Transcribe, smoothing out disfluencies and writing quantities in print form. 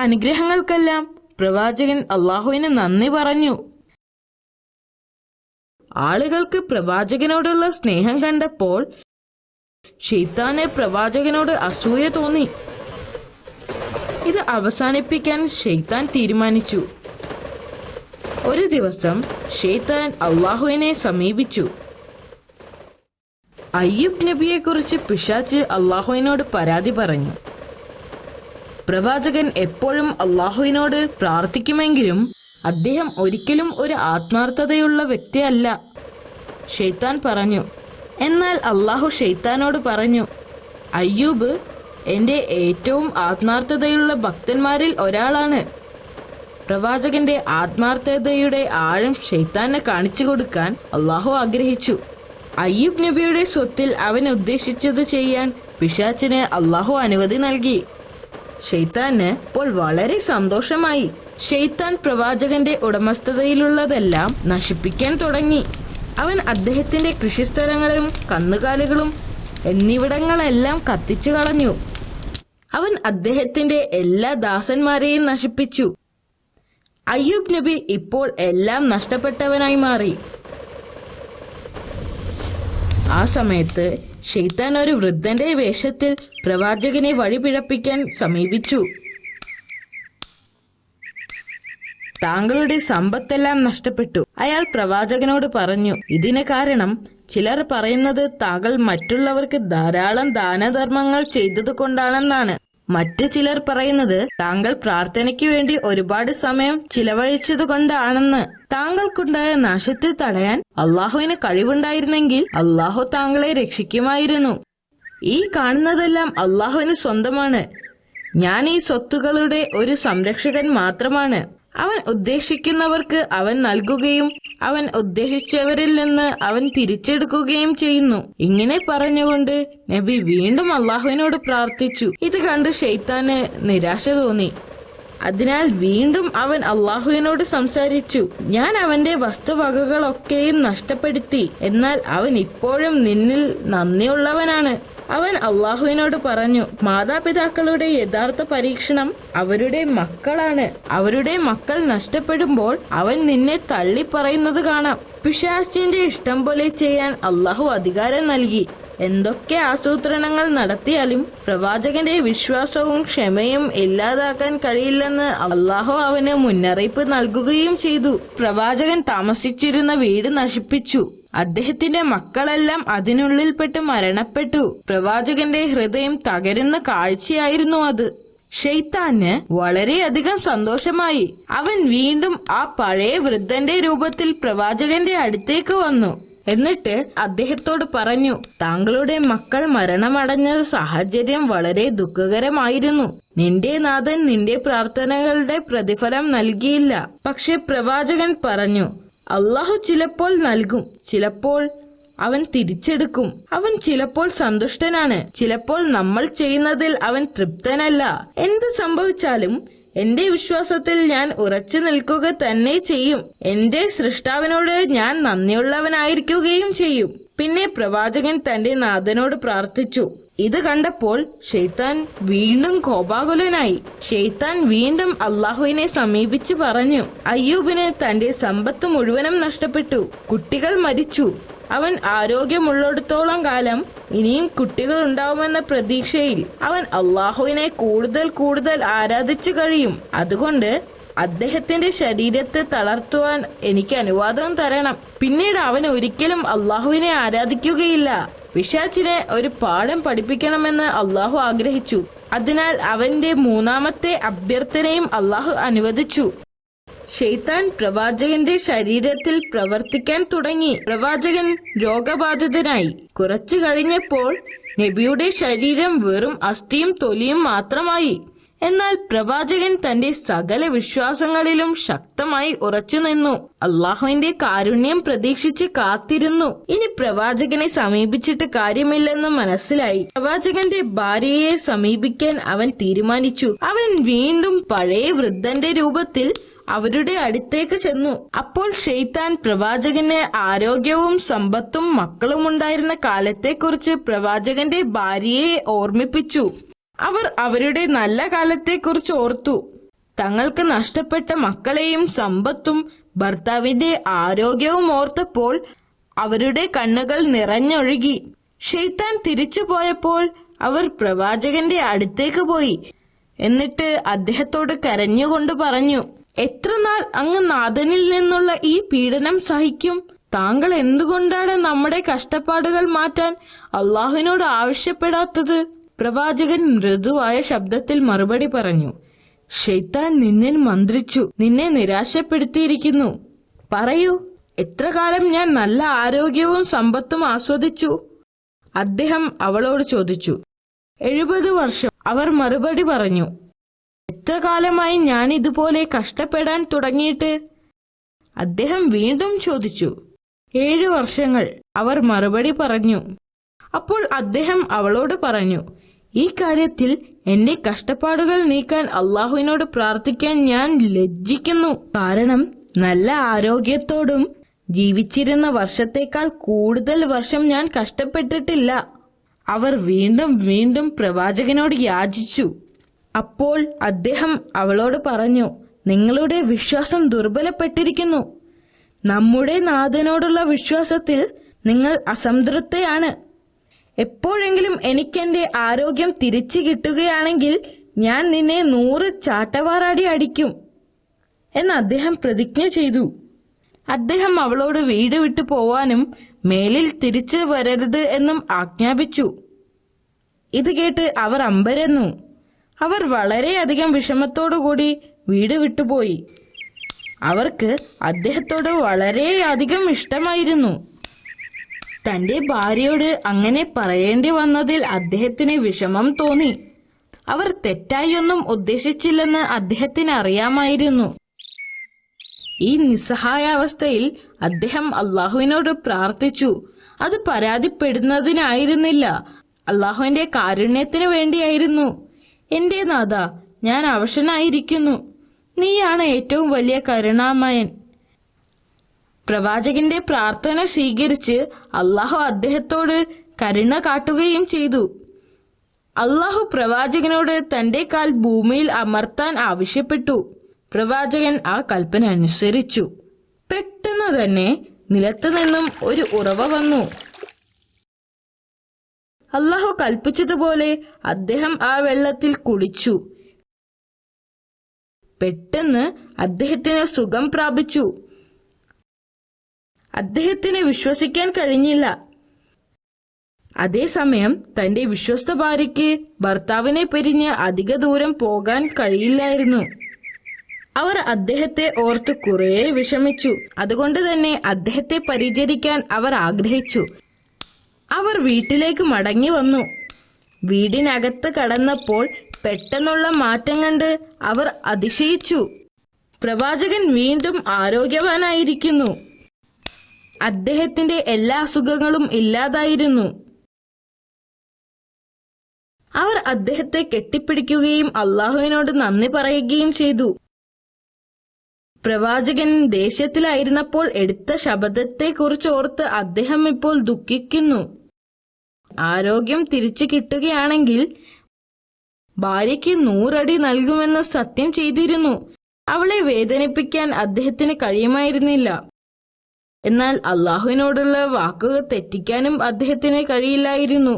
അനുഗ്രഹങ്ങൾക്കെല്ലാം പ്രവാചകൻ അള്ളാഹുവിന് നന്ദി പറഞ്ഞു. ആളുകൾക്ക് പ്രവാചകനോടുള്ള സ്നേഹം കണ്ടപ്പോൾ ശൈത്താന് പ്രവാചകനോട് അസൂയ തോന്നി. ഇത് അവസാനിപ്പിക്കാൻ ശൈത്താൻ തീരുമാനിച്ചു. ഒരു ദിവസം ശൈത്താൻ അള്ളാഹുവിനെ സമീപിച്ചു. അയ്യൂബ് നബിയെക്കുറിച്ച് പിശാച് അള്ളാഹുവിനോട് പരാതി പറഞ്ഞു. പ്രവാചകൻ എപ്പോഴും അള്ളാഹുവിനോട് പ്രാർത്ഥിക്കുമെങ്കിലും അദ്ദേഹം ഒരിക്കലും ഒരു ആത്മാർത്ഥതയുള്ള വ്യക്തിയല്ല. ശൈത്താൻ പറഞ്ഞു. എന്നാൽ അള്ളാഹു ശൈത്താനോട് പറഞ്ഞു, അയ്യൂബ് എൻ്റെ ഏറ്റവും ആത്മാർത്ഥതയുള്ള ഭക്തന്മാരിൽ ഒരാളാണ്. പ്രവാചകന്റെ ആത്മാർത്ഥതയുടെ ആഴം ശൈത്താനെ കാണിച്ചു കൊടുക്കാൻ അള്ളാഹു ആഗ്രഹിച്ചു. അയ്യൂബ് നബിയുടെ സ്വത്തിൽ അവൻ ഉദ്ദേശിച്ചത് ചെയ്യാൻ പിശാചിന് അള്ളാഹു അനുമതി നൽകി. ശൈത്താന് ഇപ്പോൾ വളരെ സന്തോഷമായി. ശൈത്താൻ പ്രവാചകന്റെ ഉടമസ്ഥതയിലുള്ളതെല്ലാം നശിപ്പിക്കാൻ തുടങ്ങി. അവൻ അദ്ദേഹത്തിന്റെ കൃഷിസ്ഥലങ്ങളും കന്നുകാലികളും എന്നിവിടങ്ങളെല്ലാം കത്തിച്ചു കളഞ്ഞു. അവൻ അദ്ദേഹത്തിന്റെ എല്ലാ ദാസന്മാരെയും നശിപ്പിച്ചു. അയ്യൂബ് നബി ഇപ്പോൾ എല്ലാം നഷ്ടപ്പെട്ടവനായി മാറി. ആ സമയത്ത് ശൈത്താൻ ഒരു വൃദ്ധന്റെ വേഷത്തിൽ പ്രവാചകനെ വഴിപിഴപ്പിക്കാൻ സമീപിച്ചു. താങ്കളുടെ സമ്പത്തെല്ലാം നഷ്ടപ്പെട്ടു. അയാൾ പ്രവാചകനോട് പറഞ്ഞു, ഇതിന് കാരണം ചിലർ പറയുന്നത് താങ്കൾ മറ്റുള്ളവർക്ക് ധാരാളം ദാനധർമ്മങ്ങൾ ചെയ്തത് കൊണ്ടാണെന്നാണ്. മറ്റു ചിലർ പറയുന്നത് താങ്കൾ പ്രാർത്ഥനയ്ക്ക് വേണ്ടി ഒരുപാട് സമയം ചിലവഴിച്ചതുകൊണ്ടാണെന്ന്. താങ്കൾക്കുണ്ടായ നാശത്തെ തടയാൻ അള്ളാഹുവിന് കഴിവുണ്ടായിരുന്നെങ്കിൽ അള്ളാഹു താങ്കളെ രക്ഷിക്കുമായിരുന്നു. ഈ കാണുന്നതെല്ലാം അള്ളാഹുവിന് സ്വന്തമാണ്. ഞാൻ ഈ സ്വത്തുക്കളുടെ ഒരു സംരക്ഷകൻ മാത്രമാണ്. അവൻ ഉദ്ദേശിക്കുന്നവർക്ക് അവൻ നൽകുകയും അവൻ ഉദ്ദേശിച്ചവരിൽ നിന്ന് അവൻ തിരിച്ചെടുക്കുകയും ചെയ്യുന്നു. ഇങ്ങനെ പറഞ്ഞുകൊണ്ട് നബി വീണ്ടും അള്ളാഹുവിനോട് പ്രാർത്ഥിച്ചു. ഇത് കണ്ട് ശൈത്താന് നിരാശ തോന്നി. അതിനാൽ വീണ്ടും അവൻ അള്ളാഹുവിനോട് സംസാരിച്ചു. ഞാൻ അവന്റെ വസ്തുവകകളൊക്കെയും നഷ്ടപ്പെടുത്തി, എന്നാൽ അവൻ ഇപ്പോഴും നിന്നിൽ നന്ദിയുള്ളവനാണ്. അവൻ അള്ളാഹുവിനോട് പറഞ്ഞു, മാതാപിതാക്കളുടെ യഥാർത്ഥ പരീക്ഷണം അവരുടെ മക്കളാണ്. അവരുടെ മക്കൾ നഷ്ടപ്പെടുമ്പോൾ അവൻ നിന്നെ തള്ളിപ്പറയുന്നത് കാണാം. പിശാചിന്റെ ഇഷ്ടം പോലെ ചെയ്യാൻ അള്ളാഹു അധികാരം നൽകി. എന്തൊക്കെ ആസൂത്രണങ്ങൾ നടത്തിയാലും പ്രവാചകന്റെ വിശ്വാസവും ക്ഷമയും ഇല്ലാതാക്കാൻ കഴിയില്ലെന്ന് അള്ളാഹു അവന് മുന്നറിയിപ്പ് നൽകുകയും ചെയ്തു. പ്രവാചകൻ താമസിച്ചിരുന്ന വീട് നശിപ്പിച്ചു. അദ്ദേഹത്തിന്റെ മക്കളെല്ലാം അതിനുള്ളിൽപ്പെട്ട് മരണപ്പെട്ടു. പ്രവാചകന്റെ ഹൃദയം തകരുന്ന കാഴ്ചയായിരുന്നു അത്. ശൈത്താന് വളരെയധികം സന്തോഷമായി. അവൻ വീണ്ടും ആ പഴയ വൃദ്ധന്റെ രൂപത്തിൽ പ്രവാചകന്റെ അടുത്തേക്ക് വന്നു. എന്നിട്ട് അദ്ദേഹത്തോട് പറഞ്ഞു, താങ്കളുടെ മക്കൾ മരണമടഞ്ഞ സാഹചര്യം വളരെ ദുഃഖകരമായിരുന്നു. നിന്റെ നാഥൻ നിന്റെ പ്രാർത്ഥനകളുടെ പ്രതിഫലം നൽകിയില്ല. പക്ഷെ പ്രവാചകൻ പറഞ്ഞു, അള്ളാഹു ചിലപ്പോൾ നൽകും, ചിലപ്പോൾ അവൻ തിരിച്ചെടുക്കും. അവൻ ചിലപ്പോൾ സന്തുഷ്ടനാണ്, ചിലപ്പോൾ നമ്മൾ ചെയ്യുന്നതിൽ അവൻ തൃപ്തനല്ല. എന്ത് സംഭവിച്ചാലും എന്റെ വിശ്വാസത്തിൽ ഞാൻ ഉറച്ചു നിൽക്കുക തന്നെ ചെയ്യും. എന്റെ സൃഷ്ടാവിനോട് ഞാൻ നന്ദിയുള്ളവനായിരിക്കുകയും ചെയ്യും. പിന്നെ പ്രവാചകൻ തന്റെ നാഥനോട് പ്രാർത്ഥിച്ചു. ഇത് കണ്ടപ്പോൾ ശൈത്താൻ വീണ്ടും കോപാകുലനായി. ശൈത്താൻ വീണ്ടും അള്ളാഹുവിനെ സമീപിച്ച് പറഞ്ഞു, അയ്യൂബിന് തന്റെ സമ്പത്ത് മുഴുവനും നഷ്ടപ്പെട്ടു. കുട്ടികൾ മരിച്ചു. അവൻ ആരോഗ്യമുള്ളിടത്തോളം കാലം ഇനിയും കുട്ടികൾ ഉണ്ടാവുമെന്ന പ്രതീക്ഷയിൽ അവൻ അള്ളാഹുവിനെ കൂടുതൽ ആരാധിച്ചു കഴിയും. അതുകൊണ്ട് അദ്ദേഹത്തിന്റെ ശരീരത്തെ തളർത്തുവാൻ എനിക്ക് അനുവാദം തരണം. പിന്നീട് അവൻ ഒരിക്കലും അള്ളാഹുവിനെ ആരാധിക്കുകയില്ല. പിശാചിനെ ഒരു പാഠം പഠിപ്പിക്കണമെന്ന് അള്ളാഹു ആഗ്രഹിച്ചു. അതിനാൽ അവന്റെ മൂന്നാമത്തെ അഭ്യർത്ഥനയും അള്ളാഹു അനുവദിച്ചു. ശൈത്താൻ പ്രവാചകന്റെ ശരീരത്തിൽ പ്രവർത്തിക്കാൻ തുടങ്ങി. പ്രവാചകൻ രോഗബാധിതനായി. കുറച്ചു കഴിഞ്ഞപ്പോൾ നബിയുടെ ശരീരം വെറും അസ്ഥിയും തൊലിയും മാത്രമായി. എന്നാൽ പ്രവാചകൻ തന്റെ സകല വിശ്വാസങ്ങളിലും ശക്തമായി ഉറച്ചു നിന്നു. അള്ളാഹുവിന്റെ കാരുണ്യം പ്രതീക്ഷിച്ച് കാത്തിരുന്നു. ഇനി പ്രവാചകനെ സമീപിച്ചിട്ട് കാര്യമില്ലെന്ന് മനസ്സിലായി. പ്രവാചകന്റെ ഭാര്യയെ സമീപിക്കാൻ അവൻ തീരുമാനിച്ചു. അവൻ വീണ്ടും പഴയ വൃദ്ധന്റെ രൂപത്തിൽ അവരുടെ അടുത്തേക്ക് ചെന്നു. അപ്പോൾ ശൈത്താൻ പ്രവാചകന് ആരോഗ്യവും സമ്പത്തും മക്കളും ഉണ്ടായിരുന്ന കാലത്തെക്കുറിച്ച് പ്രവാചകന്റെ ഭാര്യയെ ഓർമ്മിപ്പിച്ചു. അവർ അവരുടെ നല്ല കാലത്തെക്കുറിച്ച് ഓർത്തു. തങ്ങൾക്ക് നഷ്ടപ്പെട്ട മക്കളെയും സമ്പത്തും ഭർത്താവിന്റെ ആരോഗ്യവും ഓർത്തപ്പോൾ അവരുടെ കണ്ണുകൾ നിറഞ്ഞൊഴുകി. ശൈത്താൻ തിരിച്ചു പോയപ്പോൾ അവർ പ്രവാചകന്റെ അടുത്തേക്ക് പോയി. എന്നിട്ട് അദ്ദേഹത്തോട് കരഞ്ഞുകൊണ്ട് പറഞ്ഞു, എത്ര നാൾ അങ്ങ് നാഥനിൽ നിന്നുള്ള ഈ പീഡനം സഹിക്കും? താങ്കൾ എന്തുകൊണ്ടാണ് നമ്മുടെ കഷ്ടപ്പാടുകൾ മാറ്റാൻ അള്ളാഹുവിനോട് ആവശ്യപ്പെടാത്തത്? പ്രവാചകൻ മൃദുവായ ശബ്ദത്തിൽ മറുപടി പറഞ്ഞു, ശൈത്താൻ നിന്നെ മന്ത്രിച്ചു, നിന്നെ നിരാശപ്പെടുത്തിയിരിക്കുന്നു. പറയൂ, എത്ര കാലം ഞാൻ നല്ല ആരോഗ്യവും സമ്പത്തും ആസ്വദിച്ചു? അദ്ദേഹം അവളോട് ചോദിച്ചു. 70 വർഷം, അവർ മറുപടി പറഞ്ഞു. എത്ര കാലമായി ഞാൻ ഇതുപോലെ കഷ്ടപ്പെടാൻ തുടങ്ങിയിട്ട്? അദ്ദേഹം വീണ്ടും ചോദിച്ചു. 7 വർഷങ്ങൾ, അവർ മറുപടി പറഞ്ഞു. അപ്പോൾ അദ്ദേഹം അവളോട് പറഞ്ഞു, ഈ കാര്യത്തിൽ എന്റെ കഷ്ടപ്പാടുകൾ നീക്കാൻ അള്ളാഹുവിനോട് പ്രാർത്ഥിക്കാൻ ഞാൻ ലജ്ജിക്കുന്നു. കാരണം നല്ല ആരോഗ്യത്തോടും ജീവിച്ചിരുന്ന വർഷത്തേക്കാൾ കൂടുതൽ വർഷം ഞാൻ കഷ്ടപ്പെട്ടിട്ടില്ല. അവർ വീണ്ടും വീണ്ടും പ്രവാചകനോട് യാചിച്ചു. അപ്പോൾ അദ്ദേഹം അവളോട് പറഞ്ഞു, നിങ്ങളുടെ വിശ്വാസം ദുർബലപ്പെട്ടിരിക്കുന്നു. നമ്മുടെ നാഥനോടുള്ള വിശ്വാസത്തിൽ നിങ്ങൾ അസംതൃപ്തയാണ്. എപ്പോഴെങ്കിലും എനിക്കെന്റെ ആരോഗ്യം തിരിച്ചു കിട്ടുകയാണെങ്കിൽ ഞാൻ നിന്നെ 100 ചാട്ടവാറടി അടിക്കും എന്ന് അദ്ദേഹം പ്രതിജ്ഞ ചെയ്തു. അദ്ദേഹം അവളോട് വീട് വിട്ടു പോവാനും മേലിൽ തിരിച്ചു വരരുത് എന്നും ആജ്ഞാപിച്ചു. ഇത് കേട്ട് അവർ അമ്പരന്നു. അവർ വളരെയധികം വിഷമത്തോടുകൂടി വീട് വിട്ടുപോയി. അവർക്ക് അദ്ദേഹത്തോട് വളരെയധികം ഇഷ്ടമായിരുന്നു. തന്റെ ഭാര്യയോട് അങ്ങനെ പറയേണ്ടി വന്നതിൽ അദ്ദേഹത്തിന് വിഷമം തോന്നി. അവർ തെറ്റായൊന്നും ഉദ്ദേശിച്ചില്ലെന്ന് അദ്ദേഹത്തിന് അറിയാമായിരുന്നു. ഈ നിസ്സഹായാവസ്ഥയിൽ അദ്ദേഹം അള്ളാഹുവിനോട് പ്രാർത്ഥിച്ചു. അത് പരാതിപ്പെടുന്നതിനായിരുന്നില്ല, അള്ളാഹുവിന്റെ കാരുണ്യത്തിന് വേണ്ടിയായിരുന്നു. എന്റെ നാഥ, ഞാൻ അവശനായിരിക്കുന്നു. നീയാണ് ഏറ്റവും വലിയ കരുണാമയൻ. പ്രവാചകന്റെ പ്രാർത്ഥന സ്വീകരിച്ച് അള്ളാഹു അദ്ദേഹത്തോട് കരുണ കാട്ടുകയും ചെയ്തു. അള്ളാഹു പ്രവാചകനോട് തന്റെ കാൽ ഭൂമിയിൽ അമർത്താൻ ആവശ്യപ്പെട്ടു. പ്രവാചകൻ ആ കൽപ്പന അനുസരിച്ചു. പെട്ടെന്ന് തന്നെ നിലത്തു നിന്നും ഒരു ഉറവ വന്നു. അള്ളാഹു കൽപ്പിച്ചതുപോലെ അദ്ദേഹം ആ വെള്ളത്തിൽ കുളിച്ചു. പെട്ടെന്ന് അദ്ദേഹത്തിന് സുഖം പ്രാപിച്ചു. അദ്ദേഹത്തിന് വിശ്വസിക്കാൻ കഴിഞ്ഞില്ല. അതേസമയം തന്റെ വിശ്വസ്ത ഭാര്യയ്ക്ക് ഭർത്താവിനെ പിരിഞ്ഞ് അധിക ദൂരം പോകാൻ കഴിയില്ലായിരുന്നു. അവർ അദ്ദേഹത്തെ ഓർത്ത് കുറേ വിഷമിച്ചു. അതുകൊണ്ട് തന്നെ അദ്ദേഹത്തെ പരിചരിക്കാൻ അവർ ആഗ്രഹിച്ചു. അവർ വീട്ടിലേക്ക് മടങ്ങി വന്നു. വീടിനകത്ത് കടന്നപ്പോൾ പെട്ടെന്നുള്ള മാറ്റം കണ്ട് അവർ അതിശയിച്ചു. പ്രവാചകൻ വീണ്ടും ആരോഗ്യവാനായിരിക്കുന്നു. അദ്ദേഹത്തിന്റെ എല്ലാ അസുഖങ്ങളും ഇല്ലാതായിരുന്നു. അവർ അദ്ദേഹത്തെ കെട്ടിപ്പിടിക്കുകയും അള്ളാഹുവിനോട് നന്ദി പറയുകയും ചെയ്തു. പ്രവാചകൻ ദേഷ്യത്തിലായിരുന്നപ്പോൾ എടുത്ത ശപഥത്തെക്കുറിച്ച് ഓർത്ത് അദ്ദേഹം ഇപ്പോൾ ദുഃഖിക്കുന്നു. ആരോഗ്യം തിരിച്ചു കിട്ടുകയാണെങ്കിൽ ഭാര്യയ്ക്ക് 100 അടി നൽകുമെന്ന് സത്യം ചെയ്തിരുന്നു. അവളെ വേദനിപ്പിക്കാൻ അദ്ദേഹത്തിന് കഴിയുമായിരുന്നില്ല. എന്നാൽ അള്ളാഹുവിനോടുള്ള വാക്കുകൾ തെറ്റിക്കാനും അദ്ദേഹത്തിന് കഴിയില്ലായിരുന്നു.